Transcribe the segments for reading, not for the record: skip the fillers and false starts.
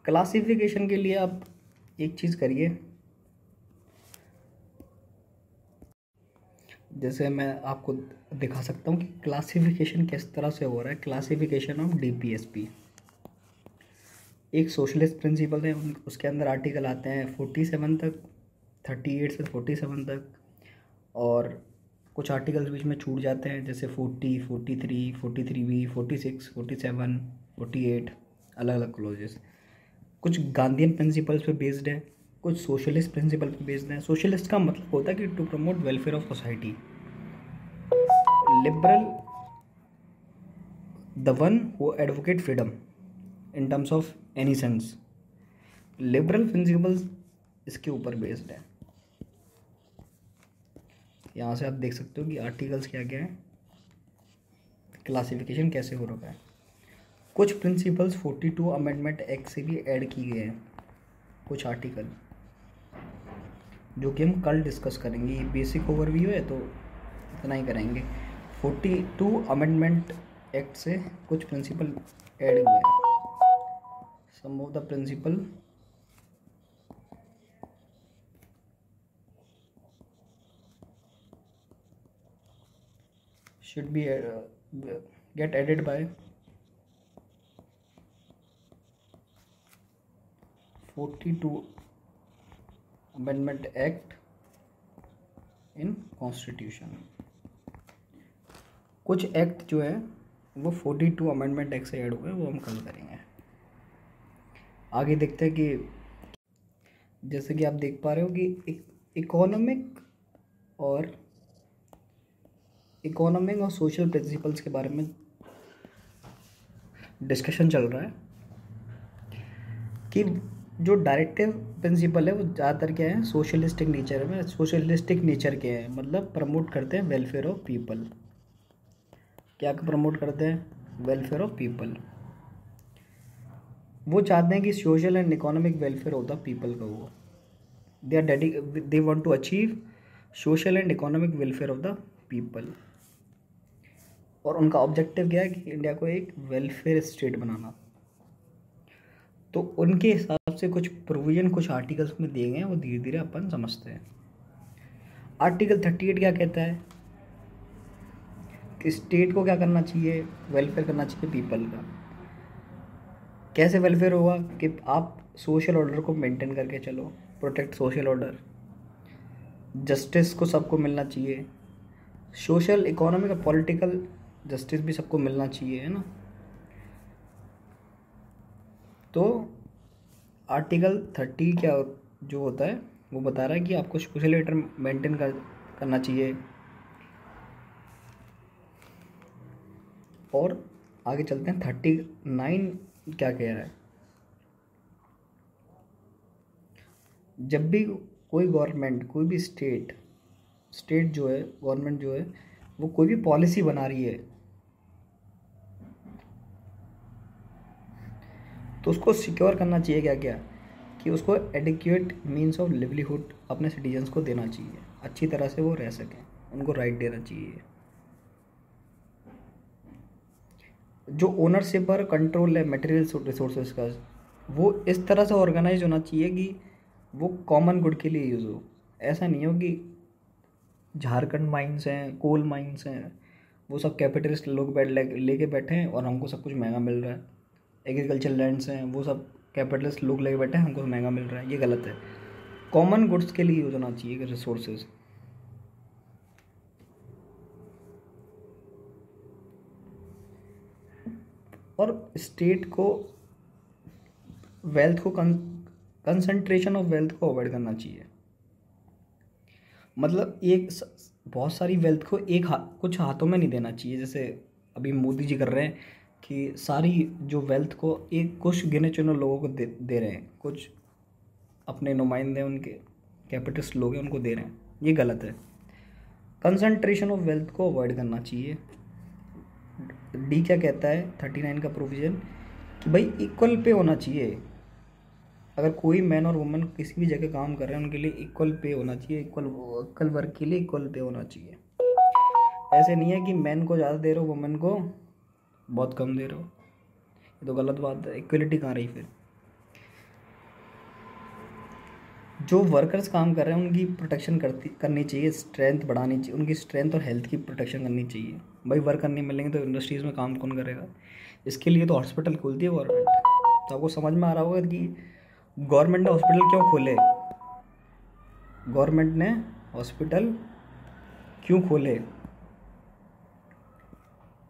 Classification के लिए आप एक चीज़ करिए, जैसे मैं आपको दिखा सकता हूँ कि क्लासिफिकेशन किस तरह से हो रहा है। क्लासिफिकेशन ऑफ डीपीएसपी एक सोशलिस्ट प्रिंसिपल है, उसके अंदर आर्टिकल आते हैं 47 तक, 38 से 47 तक, और कुछ आर्टिकल्स बीच में छूट जाते हैं जैसे 40, 43, 43B, 46, 47, 48, अलग अलग क्लोजेस। कुछ गांधीयन प्रिंसिपल्स पे बेस्ड है, कुछ सोशलिस्ट प्रिंसिपल पे बेस्ड है। सोशलिस्ट का मतलब होता है कि to promote welfare of society. Liberal the one who advocate freedom in terms of any sense. Liberal principles इसके ऊपर बेस्ड है। यहाँ से आप देख सकते हो कि आर्टिकल्स क्या क्या है, क्लासिफिकेशन कैसे हो रखा है। कुछ प्रिंसिपल्स 42 अमेंडमेंट एक्ट से भी ऐड किए गए हैं, कुछ आर्टिकल जो कि हम कल डिस्कस करेंगे। ये बेसिक ओवरव्यू है तो इतना ही करेंगे। 42 अमेंडमेंट एक्ट से कुछ प्रिंसिपल ऐड हुए हैं। Some of the principle should be get added by 42 amendment act in constitution. कुछ एक्ट जो है वो 42 अमेंडमेंट एक्ट से ऐड हुए, वो हम कल करेंगे। आगे देखते हैं कि जैसे कि आप देख पा रहे हो कि इकोनॉमिक और सोशल प्रिंसिपल्स के बारे में डिस्कशन चल रहा है कि जो डायरेक्टिव प्रिंसिपल है वो ज़्यादातर क्या है, सोशलिस्टिक नेचर के हैं, मतलब प्रमोट करते हैं वेलफेयर ऑफ पीपल। क्या प्रमोट करते हैं? Welfare of people. वो चाहते हैं कि social and economic welfare of the people का हो। They want to achieve social and economic welfare of the people. और उनका ऑब्जेक्टिव क्या है कि इंडिया को एक वेलफेयर स्टेट बनाना। तो उनके हिसाब से कुछ प्रोविजन कुछ आर्टिकल्स में दिए गए हैं, वो धीरे धीरे अपन समझते हैं। आर्टिकल 38 क्या कहता है कि स्टेट को क्या करना चाहिए? वेलफेयर करना चाहिए पीपल का। कैसे वेलफेयर होगा? कि आप सोशल ऑर्डर को मेंटेन करके चलो, प्रोटेक्ट सोशल ऑर्डर, जस्टिस को सबको मिलना चाहिए, सोशल इकोनॉमिक और पॉलिटिकल जस्टिस भी सबको मिलना चाहिए, है ना। तो आर्टिकल 30 क्या जो होता है वो बता रहा है कि आपको सोशल ऑर्डर मेंटेन करना चाहिए। और आगे चलते हैं, 39 क्या कह रहा है? जब भी कोई गवर्नमेंट, कोई भी स्टेट जो है, गवर्नमेंट जो है वो कोई भी पॉलिसी बना रही है तो उसको सिक्योर करना चाहिए क्या क्या, कि उसको एडिक्वेट मीन्स ऑफ लिवलीहुड अपने सिटीजन्स को देना चाहिए, अच्छी तरह से वो रह सकें, उनको राइट देना चाहिए। जो ओनरशिप और कंट्रोल है मटेरियल रिसोर्सेज का, वो इस तरह से ऑर्गेनाइज होना चाहिए कि वो कॉमन गुड के लिए यूज़ हो। ऐसा नहीं हो कि झारखंड माइंस हैं, कोल माइंस हैं, वो सब कैपिटलिस्ट लोग लेके बैठे हैं और हमको सब कुछ महंगा मिल रहा है। एग्रीकल्चर लैंड्स हैं, वो सब कैपिटलिस्ट लोग लेके बैठे हैं, हमको महंगा मिल रहा है। ये गलत है। कॉमन गुड्स के लिए यूज होना चाहिए रिसोर्सेज। और स्टेट को वेल्थ को कंसंट्रेशन ऑफ वेल्थ को अवॉइड करना चाहिए। मतलब बहुत सारी वेल्थ को कुछ हाथों में नहीं देना चाहिए। जैसे अभी मोदी जी कर रहे हैं कि सारी जो वेल्थ को एक कुछ गिने चुने लोगों को दे रहे हैं, कुछ अपने नुमाइंदे उनके कैपिटलिस्ट लोग हैं उनको दे रहे हैं, ये गलत है। कंसंट्रेशन ऑफ वेल्थ को अवॉइड करना चाहिए। डी क्या कहता है 39 का प्रोविज़न, कि भाई इक्वल पे होना चाहिए। अगर कोई मैन और वुमेन किसी भी जगह काम कर रहे हैं उनके लिए इक्वल पे होना चाहिए, इक्वल वर्क के लिए इक्वल पे होना चाहिए। ऐसे नहीं है कि मैन को ज़्यादा दे रहे हो, वुमेन को बहुत कम दे रहे हो, ये तो गलत बात है। इक्वलिटी कहाँ रही फिर? जो वर्कर्स काम कर रहे हैं उनकी प्रोटेक्शन करनी चाहिए, स्ट्रेंथ बढ़ानी चाहिए, उनकी स्ट्रेंथ और हेल्थ की प्रोटेक्शन करनी चाहिए। भाई वर्कर नहीं मिलेंगे तो इंडस्ट्रीज़ में काम कौन करेगा? इसके लिए तो हॉस्पिटल खोलती है गवर्नमेंट। तो आपको समझ में आ रहा होगा कि गवर्नमेंट ने हॉस्पिटल क्यों खोले। गवर्नमेंट ने हॉस्पिटल क्यों खोले?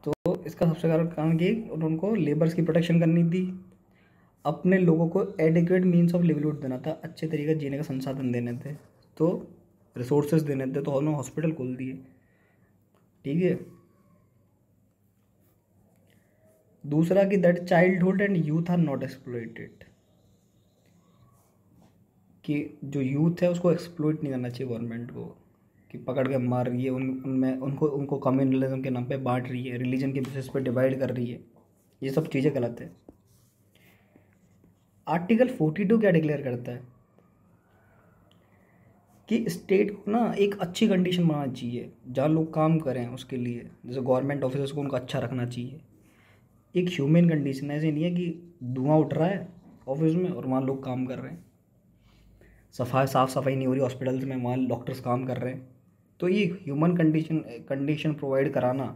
तो इसका सबसे बड़ा कारण कि उनको लेबर्स की प्रोटेक्शन करनी थी, अपने लोगों को एडिक्वेट मीन्स ऑफ लिवलीहुड देना था, अच्छे तरीके से जीने का संसाधन देने थे, तो रिसोर्सेज देने थे, तो उन्होंने हॉस्पिटल खोल दिए। ठीक है। दूसरा कि that childhood and youth are not exploited, कि जो यूथ है उसको एक्सप्लॉइट नहीं करना चाहिए गवर्नमेंट को, कि पकड़ के मार रही है, उनमें उनको उनको कम्युनलिज्म के नाम पे बांट रही है, रिलीजन के बेसिस पे डिवाइड कर रही है। ये सब चीज़ें गलत है। आर्टिकल 42 क्या डिक्लेयर करता है कि स्टेट को ना एक अच्छी कंडीशन बनाना चाहिए जहाँ लोग काम करें उसके लिए, जैसे गवर्नमेंट ऑफिसर्स को उनको अच्छा रखना चाहिए। एक ह्यूमन कंडीशन, ऐसे नहीं है कि धुआं उठ रहा है ऑफिस में और वहाँ लोग काम कर रहे हैं, साफ़ सफाई नहीं हो रही हॉस्पिटल्स में, वहाँ डॉक्टर्स काम कर रहे हैं। तो ये ह्यूमन कंडीशन प्रोवाइड कराना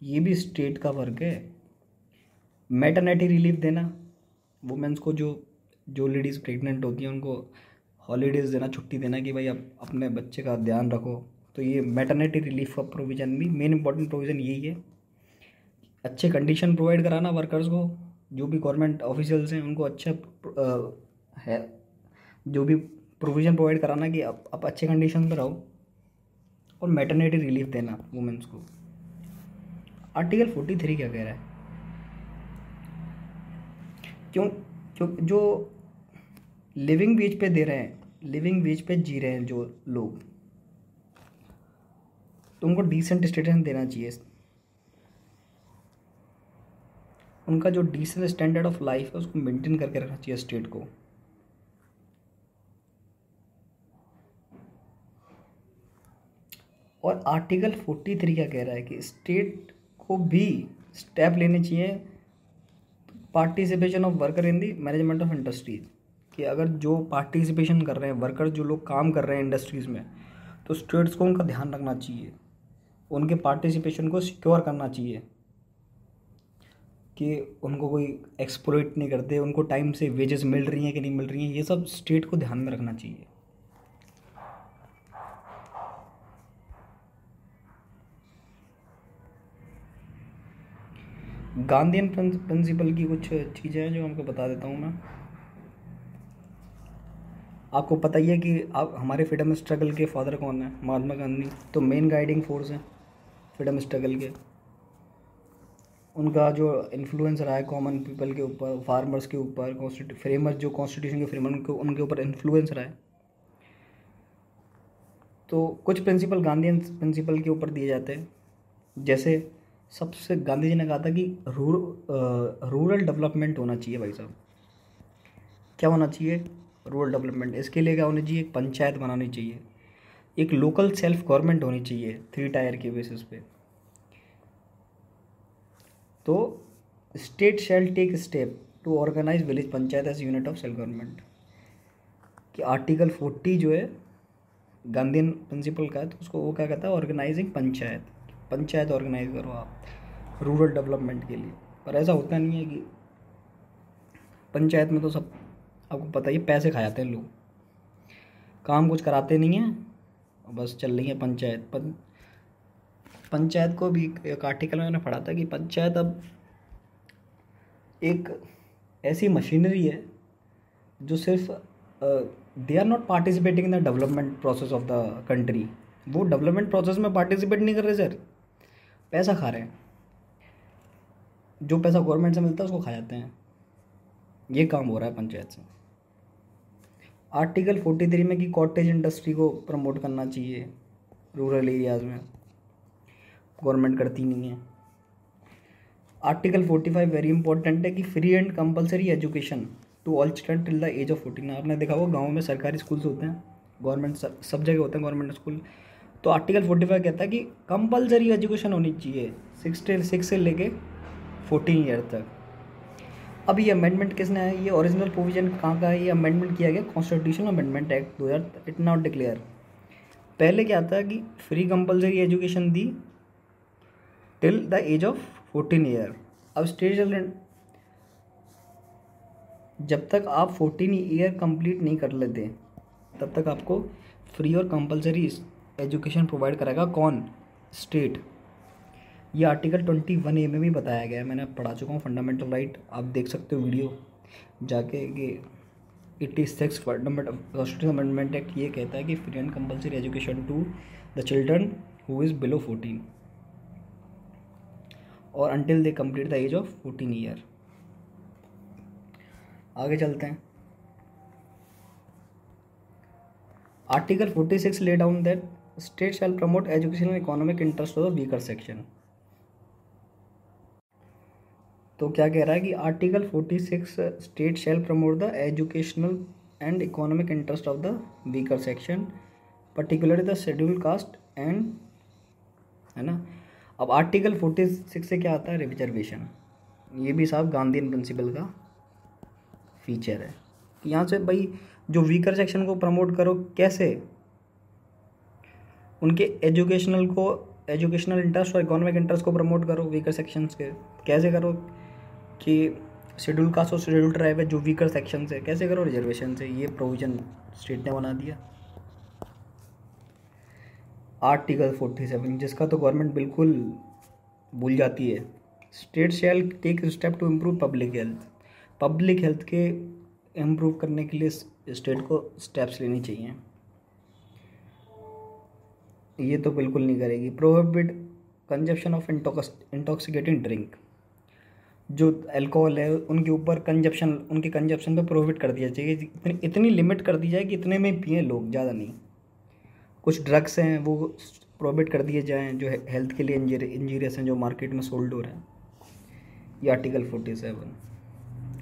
ये भी स्टेट का वर्क है। मैटरनिटी रिलीफ देना, वुमेंस को जो लेडीज़ प्रेग्नेंट होती हैं उनको हॉलीडेज़ देना, छुट्टी देना कि भाई आप अपने बच्चे का ध्यान रखो। तो ये मैटरनिटी रिलीफ का प्रोविज़न भी मेन इंपॉर्टेंट प्रोविज़न यही है। अच्छे कंडीशन प्रोवाइड कराना वर्कर्स को, जो भी गवर्नमेंट ऑफिशियल्स हैं उनको अच्छा है, जो भी प्रोविज़न प्रोवाइड कराना कि आप अच्छे कंडीशन में रहो, और मैटरनिटी रिलीफ देना वुमेंस को। आर्टिकल 43 क्या कह रहा है? क्यों क्यों जो लिविंग वेज पे दे रहे हैं, लिविंग वेज पे जी रहे हैं जो लोग, तो उनको डिसेंट स्टेटस देना चाहिए। उनका जो डिसेंट स्टैंडर्ड ऑफ लाइफ है उसको मेंटेन करके रखना चाहिए स्टेट को। और आर्टिकल 43 क्या कह रहा है कि स्टेट को भी स्टेप लेने चाहिए participation of worker in the management of industries, कि अगर जो पार्टिसिपेशन कर रहे हैं वर्कर, जो लोग काम कर रहे हैं इंडस्ट्रीज़ में, तो स्टेट्स को उनका ध्यान रखना चाहिए, उनके पार्टिसिपेशन को सिक्योर करना चाहिए कि उनको कोई एक्सप्लॉइट नहीं करते, उनको टाइम से वेजेस मिल रही हैं कि नहीं मिल रही हैं, ये सब स्टेट को ध्यान में रखना चाहिए। गांधीयन प्रिंसिपल की कुछ चीज़ें हैं जो हमको बता देता हूँ मैं। आपको पता ही है कि आप हमारे फ्रीडम स्ट्रगल के फादर कौन है? महात्मा गांधी। तो मेन गाइडिंग फोर्स है फ्रीडम स्ट्रगल के। उनका जो इन्फ्लुएंस रहा है कॉमन पीपल के ऊपर, फार्मर्स के ऊपर, फ्रेमर जो कॉन्स्टिट्यूशन के फ्रेमर उनके ऊपर इन्फ्लुएंस रहा है। तो कुछ प्रिंसिपल गांधीयन प्रिंसिपल के ऊपर दिए जाते हैं, जैसे सबसे गांधी जी ने कहा था कि रूरल डेवलपमेंट होना चाहिए। भाई साहब क्या होना चाहिए? Rural development. इसके लिए क्या होनी चाहिए? एक पंचायत बनानी चाहिए, एक लोकल सेल्फ गवर्नमेंट होनी चाहिए 3 टायर के बेसिस पे। तो state shall take step to organise village panchayat as unit of self government. कि आर्टिकल 40 जो है गांधीयन प्रिंसिपल का है, तो उसको वो क्या कहता है? ऑर्गेनाइजिंग पंचायत। पंचायत ऑर्गेनाइज करो आप रूरल डेवलपमेंट के लिए। पर ऐसा होता नहीं है कि पंचायत में तो सब आपको पता ही है पैसे खा जाते हैं लोग, काम कुछ कराते नहीं हैं, बस चल रही है पंचायत। पंचायत को भी एक आर्टिकल में मैंने पढ़ा था कि पंचायत अब एक ऐसी मशीनरी है जो सिर्फ they are not participating in the development process of the country. वो डेवलपमेंट प्रोसेस में पार्टिसिपेट नहीं कर रहे सर, पैसा खा रहे हैं। जो पैसा गवर्नमेंट से मिलता है उसको खा जाते हैं। ये काम हो रहा है पंचायत से। आर्टिकल 43 में कि कॉटेज इंडस्ट्री को प्रमोट करना चाहिए रूरल एरियाज़ में, गवर्नमेंट करती नहीं है। आर्टिकल 45 वेरी इंपॉर्टेंट है कि free and compulsory education to all children till the age of 14। आपने देखा होगा गाँव में सरकारी स्कूल्स होते हैं, गवर्नमेंट सब जगह होते हैं गवर्नमेंट स्कूल। तो आर्टिकल 45 कहता है कि कंपलसरी एजुकेशन होनी चाहिए 6 से लेके 14 ईयर तक। अब ये अमेंडमेंट किसने है, ये ओरिजिनल प्रोविजन कहाँ का है, ये अमेंडमेंट किया गया constitutional amendment act 2000, it not declare. पहले क्या था कि फ्री कंपलसरी एजुकेशन दी till the age of 14 year. अब स्टेट चिल्ड्रन, जब तक आप 14 ईयर कंप्लीट नहीं कर लेते तब तक आपको फ्री और कंपलसरी एजुकेशन प्रोवाइड कराएगा कौन, स्टेट। ये आर्टिकल 21A में भी बताया गया है, मैंने पढ़ा चुका हूँ फंडामेंटल राइट, आप देख सकते हो वीडियो जाके कि 86 फंडामेंटल कॉन्स्टिट्यूशनल अमेंडमेंट एक्ट ये कहता है कि free and compulsory education to the children who is below 14 और until they complete the age of 14 year. आगे चलते हैं। Article 46 lay down that state shall promote educational economic interest of the weaker section. तो क्या कह रहा है कि article 46 state shall promote the educational and economic interest of the weaker section particularly the schedule caste and, है ना। अब article 46 से क्या आता है, रिजर्वेशन। ये भी साहब गांधीयन प्रिंसिपल का फीचर है कि यहाँ से भाई जो वीकर सेक्शन को प्रमोट करो, कैसे उनके एजुकेशनल इंटरेस्ट और इकोनॉमिक इंटरेस्ट को प्रमोट करो वीकर सेक्शंस के, कैसे करो कि शेड्यूल कास्ट और शेड्यूल ट्राइब है जो वीकर सेक्शन से, कैसे करो रिजर्वेशन से। ये प्रोविजन स्टेट ने बना दिया। आर्टिकल 47 जिसका तो गवर्नमेंट बिल्कुल भूल जाती है, state shall take step to improve public health के इम्प्रूव करने के लिए स्टेट को स्टेप्स लेनी चाहिए। ये तो बिल्कुल नहीं करेगी। Prohibit consumption of intoxicating drink, जो अल्कोहल है उनके कंजप्शन पे प्रोहिबिट कर दिया चाहिए। इतनी लिमिट कर दी जाए कि इतने में पिए लोग, ज़्यादा नहीं। कुछ ड्रग्स हैं वो प्रोहिबिट कर दिए जाएँ जो हेल्थ के लिए इंजीरियस हैं, जो मार्केट में सोल्ड हो रहे हैं। ये आर्टिकल 47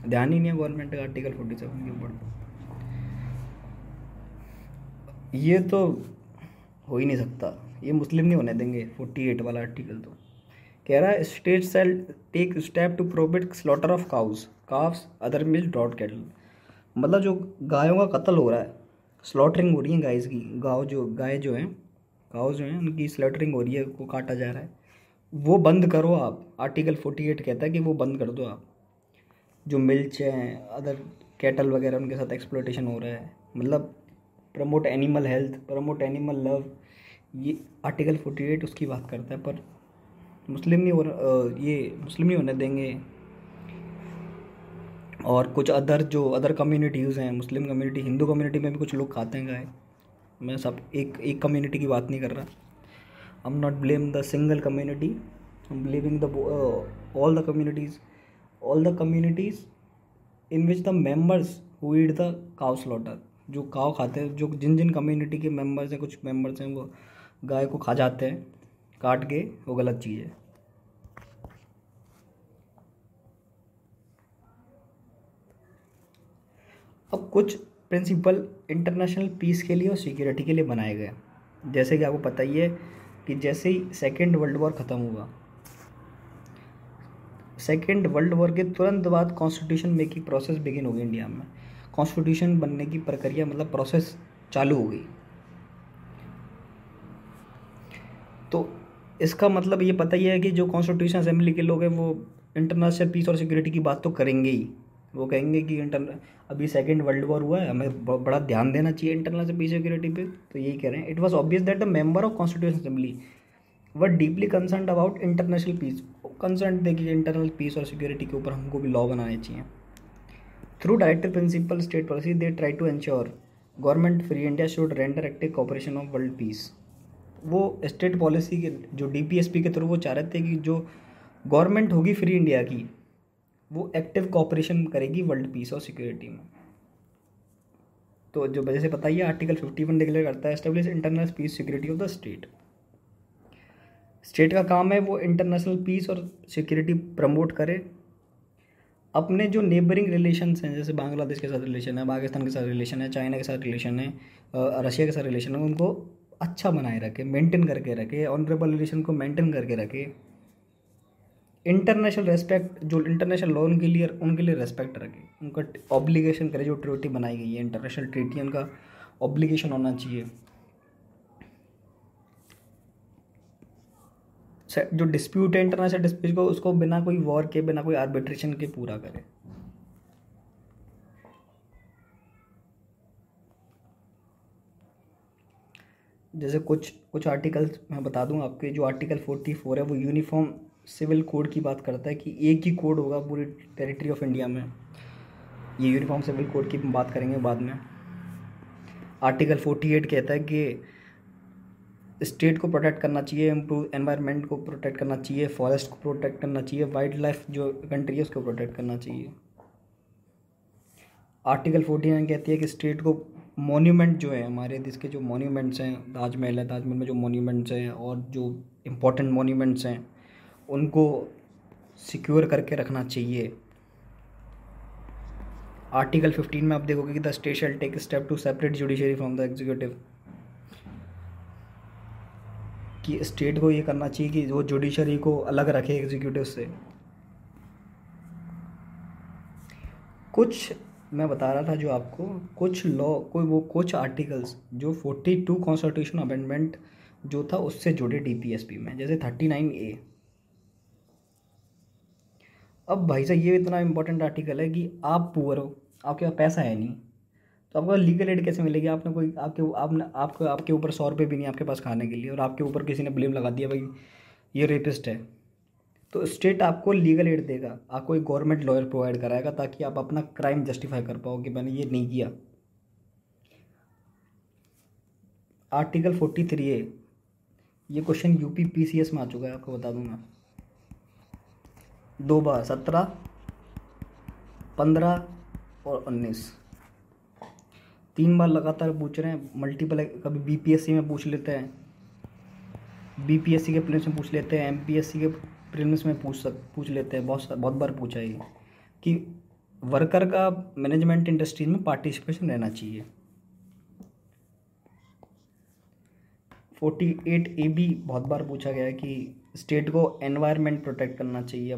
ध्यान ही नहीं है गवर्नमेंट का आर्टिकल 47 के ऊपर। ये तो हो ही नहीं सकता, ये मुस्लिम नहीं होने देंगे 48 वाला आर्टिकल। तो कह रहा है state shall take step to prohibit slaughter of cows other milk draught cattle. मतलब जो गायों का कत्ल हो रहा है, स्लॉटरिंग हो रही है गाय की, काउ जो हैं उनकी स्लॉटरिंग हो रही है, को काटा जा रहा है, वो बंद करो आप। आर्टिकल 48 कहता है कि वो बंद कर दो आप। जो मिल्च हैं, अदर कैटल वगैरह, उनके साथ एक्सप्लॉयटेशन हो रहा है, मतलब promote animal health, promote animal love, ये आर्टिकल 48 उसकी बात करता है। पर मुस्लिम नहीं होने देंगे। और कुछ अदर कम्युनिटीज़ हैं, मुस्लिम कम्युनिटी, हिंदू कम्युनिटी में भी कुछ लोग खाते हैं गाय। मैं सब एक कम्युनिटी की बात नहीं कर रहा। I am not blame the single community, I am blaming all the communities in which the members who eat the cow slaughter. जो काव खाते हैं, जो जिन कम्युनिटी के मेंबर्स हैं, कुछ मेंबर्स हैं वो गाय को खा जाते हैं काट के, वो गलत चीज़ है। अब कुछ प्रिंसिपल इंटरनेशनल पीस के लिए और सिक्योरिटी के लिए बनाए गए, जैसे कि आपको पता ही है कि जैसे ही सेकेंड वर्ल्ड वॉर ख़त्म हुआ, सेकेंड वर्ल्ड वॉर के तुरंत बाद कॉन्स्टिट्यूशन मेकिंग प्रोसेस बिगिन हो गई इंडिया में। कॉन्स्टिट्यूशन बनने की प्रक्रिया, मतलब प्रोसेस चालू हो गई। तो इसका मतलब ये पता ही है कि जो कॉन्स्टिट्यूशन असेंबली के लोग हैं वो इंटरनेशनल पीस और सिक्योरिटी की बात तो करेंगे ही। वो कहेंगे कि अभी सेकेंड वर्ल्ड वॉर हुआ है, हमें बड़ा ध्यान देना चाहिए इंटरनेशनल पीस सिक्योरिटी पे। तो यही कह रहे हैं, it was obvious that the member of constitution assembly were deeply concern about international peace. Concern थे कि इंटरनल पीस और सिक्योरिटी के ऊपर हमको भी लॉ बनाने चाहिए। Through directive principle state policy they try to ensure government free India should render active cooperation of world peace. वो स्टेट पॉलिसी के जो DPSP के थ्रू वो चाह रहे थे कि जो गवर्नमेंट होगी फ्री इंडिया की, वो एक्टिव कॉपरेशन करेगी वर्ल्ड पीस और सिक्योरिटी में। तो जो वजह से पता ही है आर्टिकल 51 डिक्लेयर करता है establish internal peace security of the state. State का काम है वो इंटरनेशनल पीस और सिक्योरिटी प्रमोट करे। अपने जो नेबरिंग रिलेशंस हैं, जैसे बांग्लादेश के साथ रिलेशन है, पाकिस्तान के साथ रिलेशन है, चाइना के साथ रिलेशन है, रशिया के साथ रिलेशन है, उनको अच्छा बनाए रखे, मेंटेन करके रखे, ऑनरेबल रिलेशन को मेंटेन करके रखे। इंटरनेशनल रेस्पेक्ट, जो इंटरनेशनल लॉ उनके लिए रेस्पेक्ट रखे, उनका ऑब्लिगेशन करे, जो ट्रीटी बनाई गई है इंटरनेशनल ट्रीटी, उनका ऑब्लिगेशन होना चाहिए। जो डिस्प्यूट है इंटरनेशनल डिस्प्यूट को, उसको बिना कोई वॉर के, बिना कोई आर्बिट्रेशन के पूरा करे। जैसे कुछ आर्टिकल्स मैं बता दूं आपके, जो आर्टिकल 44 है वो यूनिफॉर्म सिविल कोड की बात करता है कि एक ही कोड होगा पूरी टेरिटरी ऑफ इंडिया में। ये यूनिफॉर्म सिविल कोड की बात करेंगे बाद में। आर्टिकल 48 कहता है कि स्टेट को प्रोटेक्ट करना चाहिए, इम्प्रूव एनवायरनमेंट को प्रोटेक्ट करना चाहिए, फॉरेस्ट को प्रोटेक्ट करना चाहिए, वाइल्ड लाइफ जो कंट्री है उसको प्रोटेक्ट करना चाहिए। आर्टिकल 49 कहती है कि स्टेट को मॉन्यूमेंट जो है, हमारे देश के जो मॉन्यूमेंट्स हैं, ताजमहल है, ताजमहल में जो मॉन्यूमेंट्स हैं और जो इम्पोर्टेंट मॉन्यूमेंट्स हैं उनको सिक्योर करके रखना चाहिए। आर्टिकल 15 में आप देखोगे कि the state shall take step to separate judiciary from the executive, कि स्टेट को ये करना चाहिए कि वो जुडिशरी को अलग रखे एग्जीक्यूटिव से। कुछ मैं बता रहा था जो आपको, कुछ लॉ, कुछ आर्टिकल्स जो 42 कॉन्स्टिट्यूशन अमेंडमेंट जो था उससे जुड़े डीपीएसपी में, जैसे 39A। अब भाई साहब ये इतना इंपॉर्टेंट आर्टिकल है कि आप पुअर हो, आपके पास पैसा है नहीं, तो आपको लीगल एड कैसे मिलेगी? आपने कोई आपके ऊपर 100 रुपये भी नहीं आपके पास खाने के लिए, और आपके ऊपर किसी ने ब्लेम लगा दिया भाई ये रेपिस्ट है, तो स्टेट आपको लीगल एड देगा, आपको एक गवर्नमेंट लॉयर प्रोवाइड कराएगा ताकि आप अपना क्राइम जस्टिफाई कर पाओ कि मैंने ये नहीं किया। आर्टिकल 43A, ये क्वेश्चन यूपी पीसीएस में आ चुका है, आपको बता दूं मैं, 2 बार 17, 15 और 19, 3 बार लगातार पूछ रहे हैं। मल्टीपल, कभी बीपीएससी में पूछ लेते हैं, बीपीएससी के प्रीलिम्स में पूछ लेते हैं, एमपीएससी के प्रीलिम्स में पूछ लेते हैं, बहुत बार पूछा है कि वर्कर का मैनेजमेंट इंडस्ट्री में पार्टिसिपेशन रहना चाहिए। 48A भी बहुत बार पूछा गया है कि स्टेट को एनवायरनमेंट प्रोटेक्ट करना चाहिए,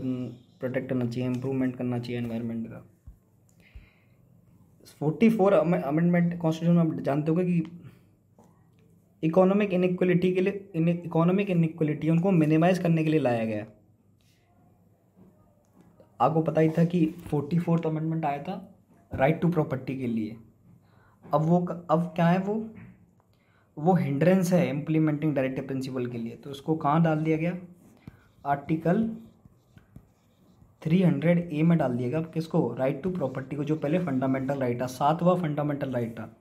इम्प्रूवमेंट करना चाहिए एनवायरनमेंट का। 44 अमेंडमेंट कॉन्स्टिट्यूशन में आप जानते हो कि इकोनॉमिक इनइक्वलिटी के लिए, इकोनॉमिक इनइक्वलिटी उनको मिनिमाइज करने के लिए लाया गया। आपको पता ही था कि 44th अमेंडमेंट आया था राइट टू प्रॉपर्टी के लिए। अब क्या है, वो हिंड्रेंस है इम्प्लीमेंटिंग डायरेक्टिव प्रिंसिपल के लिए, तो उसको कहाँ डाल दिया गया? आर्टिकल 300A में डाल दिया गया। किसको? राइट टू प्रॉपर्टी को, जो पहले फंडामेंटल राइट था, 7वां फंडामेंटल राइट था।